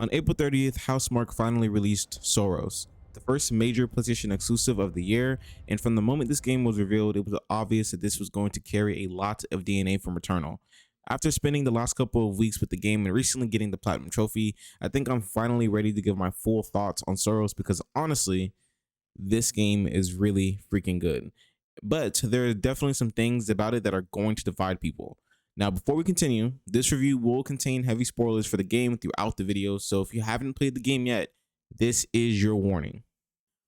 On April 30th, Housemarque finally released Saros, the first major PlayStation exclusive of the year, and from the moment this game was revealed, it was obvious that this was going to carry a lot of DNA from Returnal. After spending the last couple of weeks with the game and recently getting the Platinum Trophy, I think I'm finally ready to give my full thoughts on Saros because honestly, this game is really freaking good. But there are definitely some things about it that are going to divide people. Now, before we continue, this review will contain heavy spoilers for the game throughout the video, so if you haven't played the game yet, this is your warning.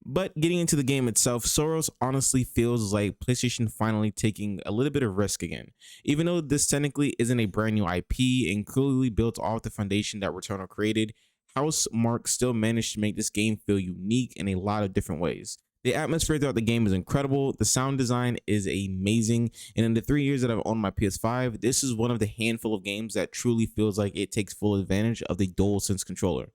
But getting into the game itself, Saros honestly feels like PlayStation finally taking a little bit of risk again. Even though this technically isn't a brand new IP and clearly built off the foundation that Returnal created, Housemarque still managed to make this game feel unique in a lot of different ways. The atmosphere throughout the game is incredible, the sound design is amazing, and in the 3 years that I've owned my PS5, this is one of the handful of games that truly feels like it takes full advantage of the DualSense controller.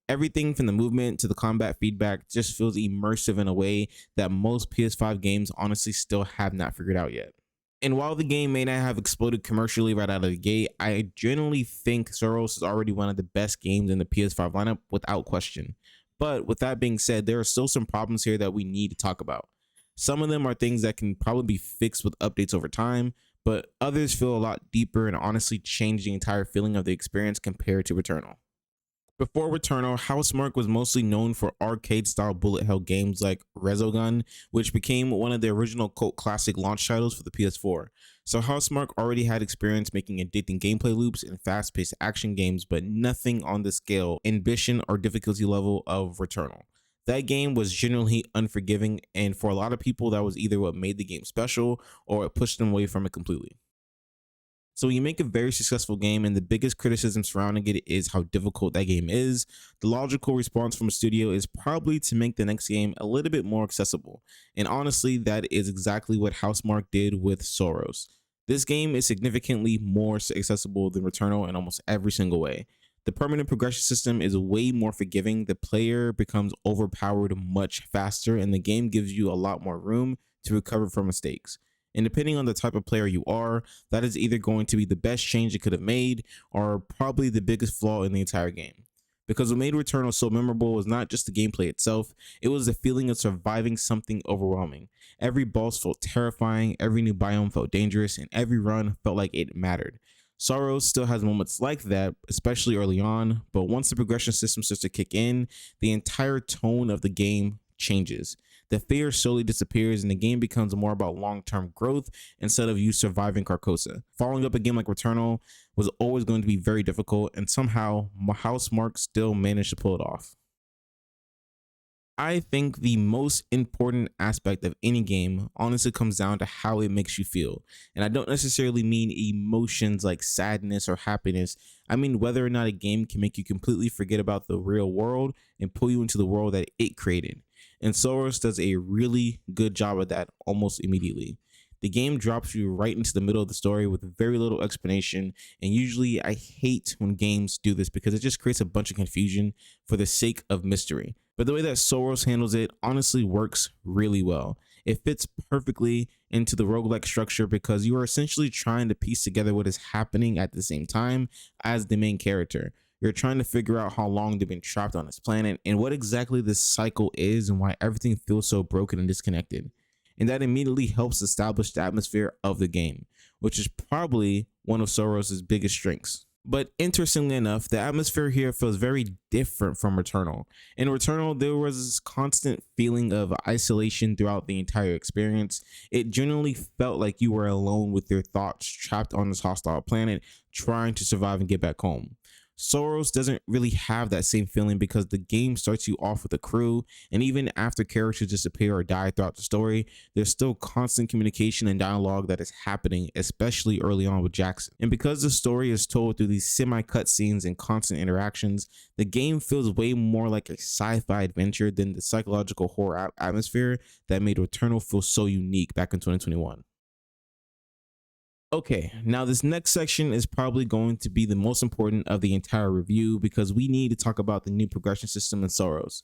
Everything from the movement to the combat feedback just feels immersive in a way that most PS5 games honestly still have not figured out yet. And while the game may not have exploded commercially right out of the gate, I generally think Saros is already one of the best games in the PS5 lineup without question. But with that being said, there are still some problems here that we need to talk about. Some of them are things that can probably be fixed with updates over time, but others feel a lot deeper and honestly change the entire feeling of the experience compared to Returnal. Before Returnal, Housemarque was mostly known for arcade-style bullet hell games like Resogun, which became one of the original cult classic launch titles for the PS4. So Housemarque already had experience making addicting gameplay loops and fast-paced action games, but nothing on the scale, ambition, or difficulty level of Returnal. That game was generally unforgiving, and for a lot of people, that was either what made the game special or it pushed them away from it completely. So when you make a very successful game and the biggest criticism surrounding it is how difficult that game is, the logical response from a studio is probably to make the next game a little bit more accessible. And honestly, that is exactly what Housemarque did with Saros. This game is significantly more accessible than Returnal in almost every single way. The permanent progression system is way more forgiving, the player becomes overpowered much faster, and the game gives you a lot more room to recover from mistakes. And depending on the type of player you are, that is either going to be the best change it could have made or probably the biggest flaw in the entire game. Because what made Returnal so memorable was not just the gameplay itself, it was the feeling of surviving something overwhelming. Every boss felt terrifying, every new biome felt dangerous, and every run felt like it mattered. Saros still has moments like that, especially early on, but once the progression system starts to kick in, the entire tone of the game changes. The fear slowly disappears and the game becomes more about long-term growth instead of you surviving Carcosa. Following up a game like Returnal was always going to be very difficult, and somehow Housemarque still managed to pull it off. I think the most important aspect of any game honestly comes down to how it makes you feel. And I don't necessarily mean emotions like sadness or happiness. I mean whether or not a game can make you completely forget about the real world and pull you into the world that it created. And Saros does a really good job of that almost immediately. The game drops you right into the middle of the story with very little explanation, and usually I hate when games do this because it just creates a bunch of confusion for the sake of mystery. But the way that Saros handles it honestly works really well. It fits perfectly into the roguelike structure because you are essentially trying to piece together what is happening at the same time as the main character. You're trying to figure out how long they've been trapped on this planet and what exactly this cycle is and why everything feels so broken and disconnected. And that immediately helps establish the atmosphere of the game, which is probably one of Saros' biggest strengths. But interestingly enough, the atmosphere here feels very different from Returnal. In Returnal, there was this constant feeling of isolation throughout the entire experience. It generally felt like you were alone with your thoughts, trapped on this hostile planet, trying to survive and get back home. Saros doesn't really have that same feeling because the game starts you off with a crew, and even after characters disappear or die throughout the story, there's still constant communication and dialogue that is happening, especially early on with Jackson. And because the story is told through these semi-cutscenes and constant interactions, the game feels way more like a sci-fi adventure than the psychological horror atmosphere that made Returnal feel so unique back in 2021. Okay, now this next section is probably going to be the most important of the entire review because we need to talk about the new progression system in Saros.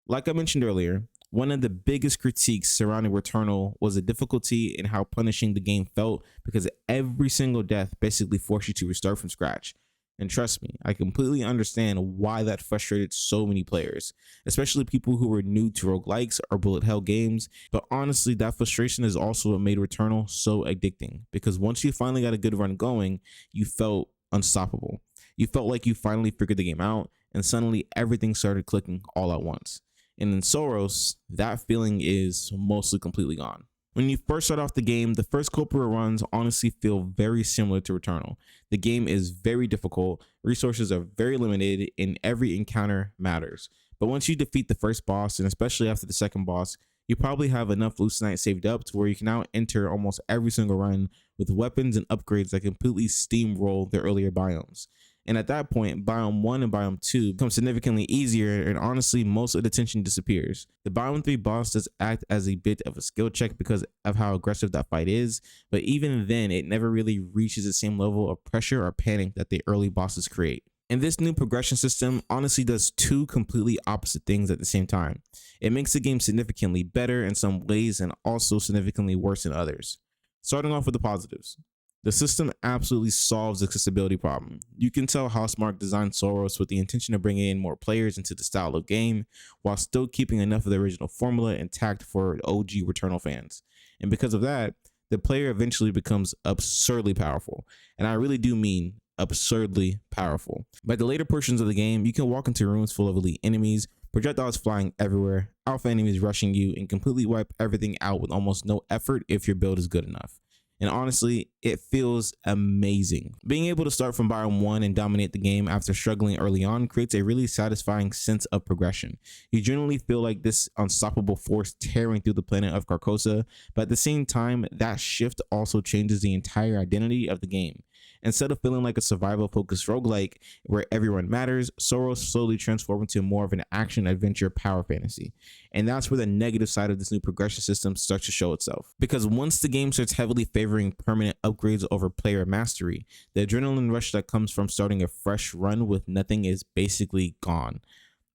Like I mentioned earlier, one of the biggest critiques surrounding Returnal was the difficulty in how punishing the game felt because every single death basically forced you to restart from scratch. And trust me, I completely understand why that frustrated so many players, especially people who were new to roguelikes or bullet hell games. But honestly, that frustration is also what made Returnal so addicting, because once you finally got a good run going, you felt unstoppable. You felt like you finally figured the game out, and suddenly everything started clicking all at once. And in Saros, that feeling is mostly completely gone. When you first start off the game, the first couple of runs honestly feel very similar to Returnal. The game is very difficult, resources are very limited, and every encounter matters. But once you defeat the first boss, and especially after the second boss, you probably have enough Lucenite saved up to where you can now enter almost every single run with weapons and upgrades that completely steamroll the earlier biomes. And at that point, Biome 1 and Biome 2 become significantly easier, and honestly, most of the tension disappears. The Biome 3 boss does act as a bit of a skill check because of how aggressive that fight is, but even then, it never really reaches the same level of pressure or panic that the early bosses create. And this new progression system honestly does two completely opposite things at the same time. It makes the game significantly better in some ways and also significantly worse in others. Starting off with the positives. The system absolutely solves the accessibility problem. You can tell Housemarque designed Saros with the intention of bringing in more players into the style of game, while still keeping enough of the original formula intact for OG Returnal fans. And because of that, the player eventually becomes absurdly powerful. And I really do mean absurdly powerful. By the later portions of the game, you can walk into rooms full of elite enemies, projectiles flying everywhere, alpha enemies rushing you, and completely wipe everything out with almost no effort if your build is good enough. And honestly, it feels amazing. Being able to start from Biome 1 and dominate the game after struggling early on creates a really satisfying sense of progression. You generally feel like this unstoppable force tearing through the planet of Carcosa, but at the same time, that shift also changes the entire identity of the game. Instead of feeling like a survival-focused roguelike where everyone matters, Saros slowly transforms into more of an action-adventure power fantasy. And that's where the negative side of this new progression system starts to show itself. Because once the game starts heavily favoring permanent upgrades over player mastery, the adrenaline rush that comes from starting a fresh run with nothing is basically gone.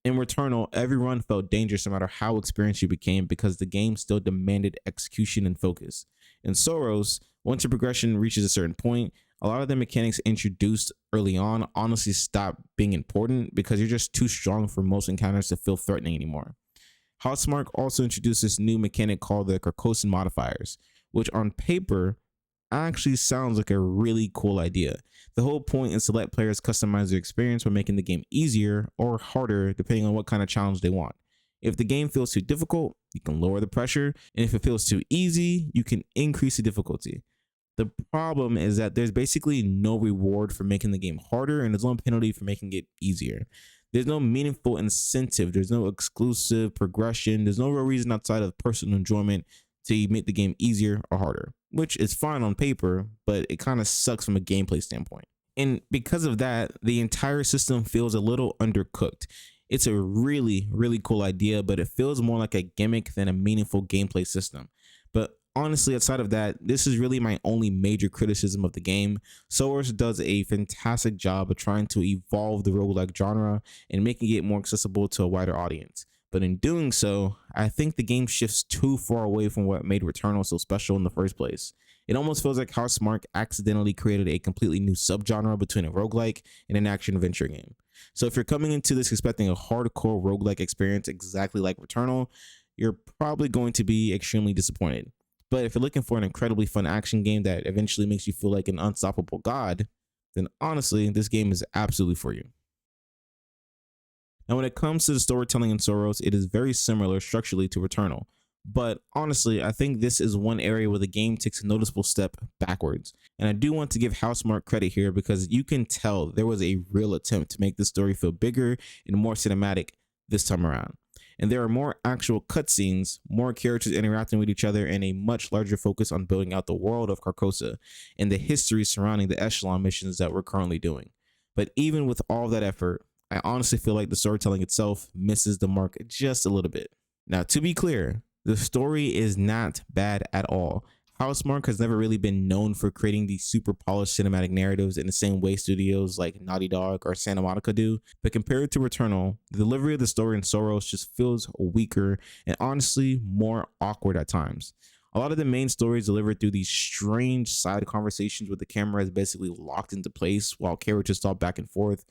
In Returnal, every run felt dangerous no matter how experienced you became because the game still demanded execution and focus. In Saros, once your progression reaches a certain point, a lot of the mechanics introduced early on honestly stop being important because you're just too strong for most encounters to feel threatening anymore. Housemarque also introduced this new mechanic called the Carcosan modifiers, which on paper actually sounds like a really cool idea. The whole point is to let players customize their experience by making the game easier or harder depending on what kind of challenge they want. If the game feels too difficult, you can lower the pressure, and if it feels too easy, you can increase the difficulty. The problem is that there's basically no reward for making the game harder, and there's no penalty for making it easier. There's no meaningful incentive, there's no exclusive progression, there's no real reason outside of personal enjoyment to make the game easier or harder, which is fine on paper, but it kind of sucks from a gameplay standpoint. And because of that, the entire system feels a little undercooked. It's a really, really cool idea, but it feels more like a gimmick than a meaningful gameplay system. But honestly, outside of that, this is really my only major criticism of the game. Saros does a fantastic job of trying to evolve the roguelike genre and making it more accessible to a wider audience. But in doing so, I think the game shifts too far away from what made Returnal so special in the first place. It almost feels like Housemarque accidentally created a completely new subgenre between a roguelike and an action-adventure game. So if you're coming into this expecting a hardcore roguelike experience exactly like Returnal, you're probably going to be extremely disappointed. But if you're looking for an incredibly fun action game that eventually makes you feel like an unstoppable god, then honestly, this game is absolutely for you. Now, when it comes to the storytelling in Saros, it is very similar structurally to Returnal. But honestly, I think this is one area where the game takes a noticeable step backwards. And I do want to give Housemarque credit here because you can tell there was a real attempt to make the story feel bigger and more cinematic this time around. And there are more actual cutscenes, more characters interacting with each other, and a much larger focus on building out the world of Carcosa and the history surrounding the echelon missions that we're currently doing. But even with all that effort, I honestly feel like the storytelling itself misses the mark just a little bit. Now, to be clear, the story is not bad at all. Housemarque has never really been known for creating these super polished cinematic narratives in the same way studios like Naughty Dog or Santa Monica do, but compared to Returnal, the delivery of the story in Saros just feels weaker and honestly more awkward at times. A lot of the main story is delivered through these strange side conversations where the camera is basically locked into place while characters talk back and forth.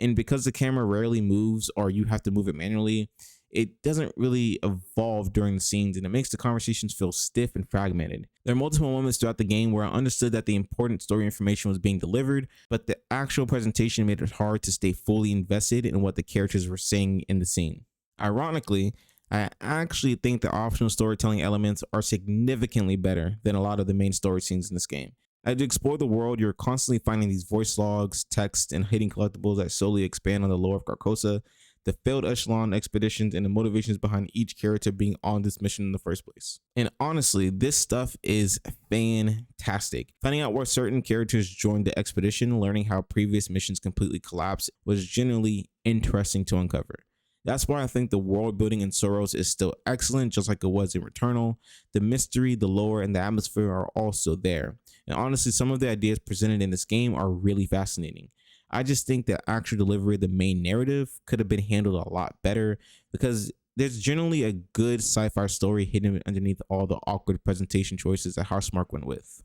And because the camera rarely moves or you have to move it manually, it doesn't really evolve during the scenes, and it makes the conversations feel stiff and fragmented. There are multiple moments throughout the game where I understood that the important story information was being delivered, but the actual presentation made it hard to stay fully invested in what the characters were saying in the scene. Ironically, I actually think the optional storytelling elements are significantly better than a lot of the main story scenes in this game. As you explore the world, you're constantly finding these voice logs, text, and hidden collectibles that slowly expand on the lore of Carcosa, the failed echelon expeditions, and the motivations behind each character being on this mission in the first place. And honestly, this stuff is fantastic. Finding out where certain characters joined the expedition, learning how previous missions completely collapsed was genuinely interesting to uncover. That's why I think the world building in Saros is still excellent, just like it was in Returnal. The mystery, the lore, and the atmosphere are also there. And honestly, some of the ideas presented in this game are really fascinating. I just think the actual delivery of the main narrative could have been handled a lot better, because there's generally a good sci-fi story hidden underneath all the awkward presentation choices that Housemarque went with.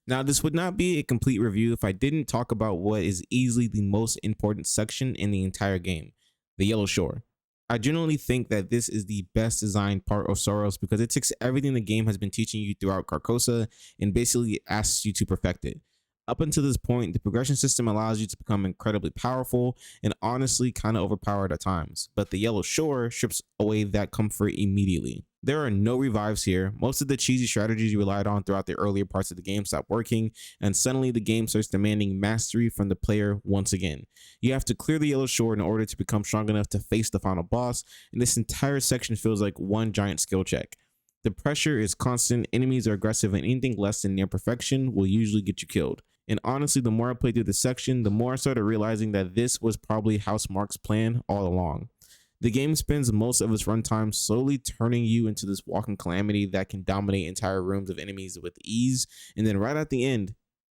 Now, this would not be a complete review if I didn't talk about what is easily the most important section in the entire game, the Yellow Shore. I generally think that this is the best designed part of Saros because it takes everything the game has been teaching you throughout Carcosa and basically asks you to perfect it. Up until this point, the progression system allows you to become incredibly powerful and honestly kind of overpowered at times, but the Yellow Shore strips away that comfort immediately. There are no revives here. Most of the cheesy strategies you relied on throughout the earlier parts of the game stop working, and suddenly the game starts demanding mastery from the player once again. You have to clear the Yellow Shore in order to become strong enough to face the final boss, and this entire section feels like one giant skill check. The pressure is constant, enemies are aggressive, and anything less than near perfection will usually get you killed. And honestly, the more I played through this section, the more I started realizing that this was probably Housemarque's plan all along. The game spends most of its runtime slowly turning you into this walking calamity that can dominate entire rooms of enemies with ease, and then right at the end,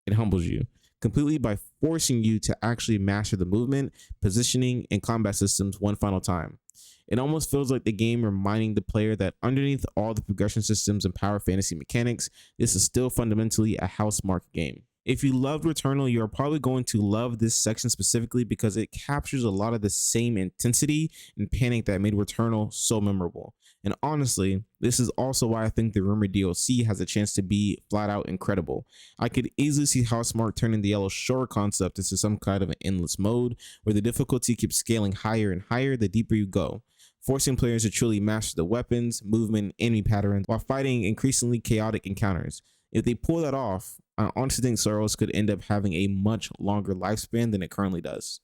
it humbles you completely by forcing you to actually master the movement, positioning, and combat systems one final time. It almost feels like the game reminding the player that underneath all the progression systems and power fantasy mechanics, this is still fundamentally a Housemarque game. If you loved Returnal, you're probably going to love this section specifically because it captures a lot of the same intensity and panic that made Returnal so memorable. And honestly, this is also why I think the rumored DLC has a chance to be flat out incredible. I could easily see Housemarque turning the Yellow Shore concept into some kind of an endless mode where the difficulty keeps scaling higher and higher the deeper you go, forcing players to truly master the weapons, movement, enemy patterns while fighting increasingly chaotic encounters. If they pull that off, I honestly think Saros could end up having a much longer lifespan than it currently does.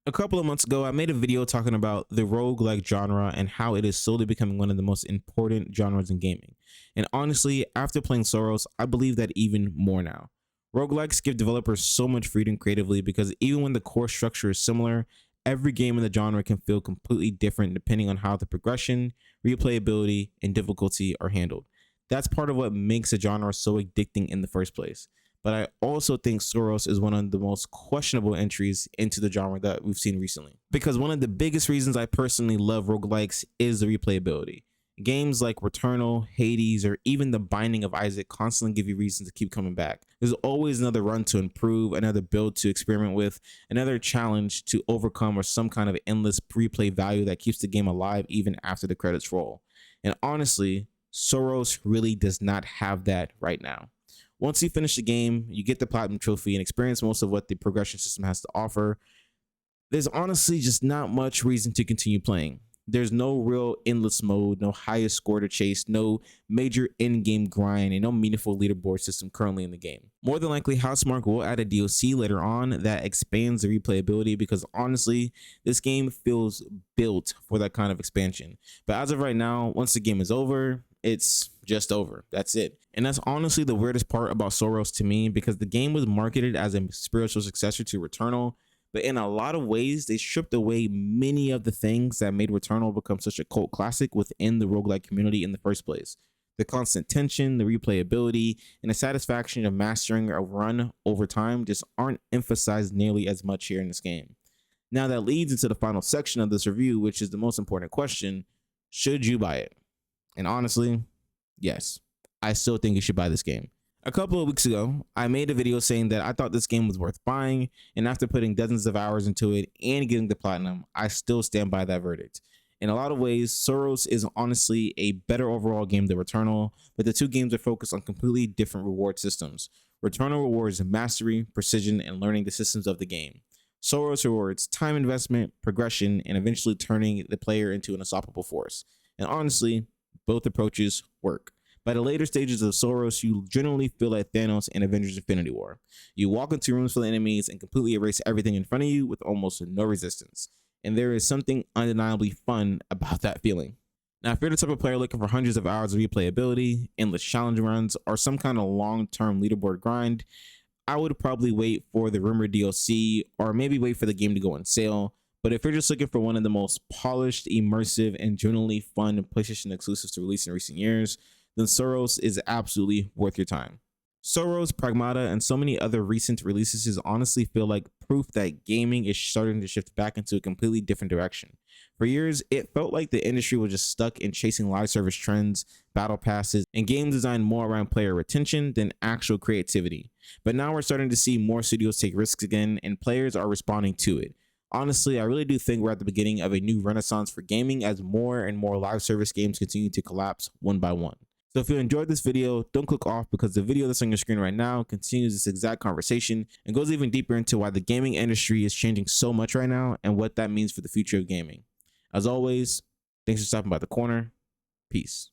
A couple of months ago, I made a video talking about the roguelike genre and how it is slowly becoming one of the most important genres in gaming. And honestly, after playing Saros, I believe that even more now. Roguelikes give developers so much freedom creatively because even when the core structure is similar, every game in the genre can feel completely different depending on how the progression, replayability, and difficulty are handled. That's part of what makes a genre so addicting in the first place. But I also think Saros is one of the most questionable entries into the genre that we've seen recently. Because one of the biggest reasons I personally love roguelikes is the replayability. Games like Returnal, Hades, or even The Binding of Isaac constantly give you reasons to keep coming back. There's always another run to improve, another build to experiment with, another challenge to overcome, or some kind of endless replay value that keeps the game alive even after the credits roll. And honestly, Saros really does not have that right now. Once you finish the game, you get the platinum trophy and experience most of what the progression system has to offer. There's honestly just not much reason to continue playing. There's no real endless mode, no highest score to chase, no major in-game grind, and no meaningful leaderboard system currently in the game. More than likely, Housemarque will add a DLC later on that expands the replayability because honestly, this game feels built for that kind of expansion. But as of right now, once the game is over, it's just over. That's it. And that's honestly the weirdest part about Saros to me because the game was marketed as a spiritual successor to Returnal, but in a lot of ways, they stripped away many of the things that made Returnal become such a cult classic within the roguelike community in the first place. The constant tension, the replayability, and the satisfaction of mastering a run over time just aren't emphasized nearly as much here in this game. Now that leads into the final section of this review, which is the most important question: should you buy it? And honestly, yes, I still think you should buy this game. A couple of weeks ago, I made a video saying that I thought this game was worth buying, and after putting dozens of hours into it and getting the platinum, I still stand by that verdict. In a lot of ways, Saros is honestly a better overall game than Returnal, but the two games are focused on completely different reward systems. Returnal rewards mastery, precision, and learning the systems of the game. Saros rewards time investment, progression, and eventually turning the player into an unstoppable force. And honestly, both approaches work. By the later stages of Saros, you generally feel like Thanos in Avengers Infinity War. You walk into rooms full of enemies and completely erase everything in front of you with almost no resistance. And there is something undeniably fun about that feeling. Now, if you're the type of player looking for hundreds of hours of replayability, endless challenge runs, or some kind of long-term leaderboard grind, I would probably wait for the rumored DLC or maybe wait for the game to go on sale. But if you're just looking for one of the most polished, immersive, and genuinely fun PlayStation exclusives to release in recent years, then Saros is absolutely worth your time. Saros, Pragmata, and so many other recent releases honestly feel like proof that gaming is starting to shift back into a completely different direction. For years, it felt like the industry was just stuck in chasing live service trends, battle passes, and games designed more around player retention than actual creativity. But now we're starting to see more studios take risks again, and players are responding to it. Honestly, I really do think we're at the beginning of a new renaissance for gaming as more and more live service games continue to collapse one by one. So if you enjoyed this video, don't click off because the video that's on your screen right now continues this exact conversation and goes even deeper into why the gaming industry is changing so much right now and what that means for the future of gaming. As always, thanks for stopping by the corner. Peace.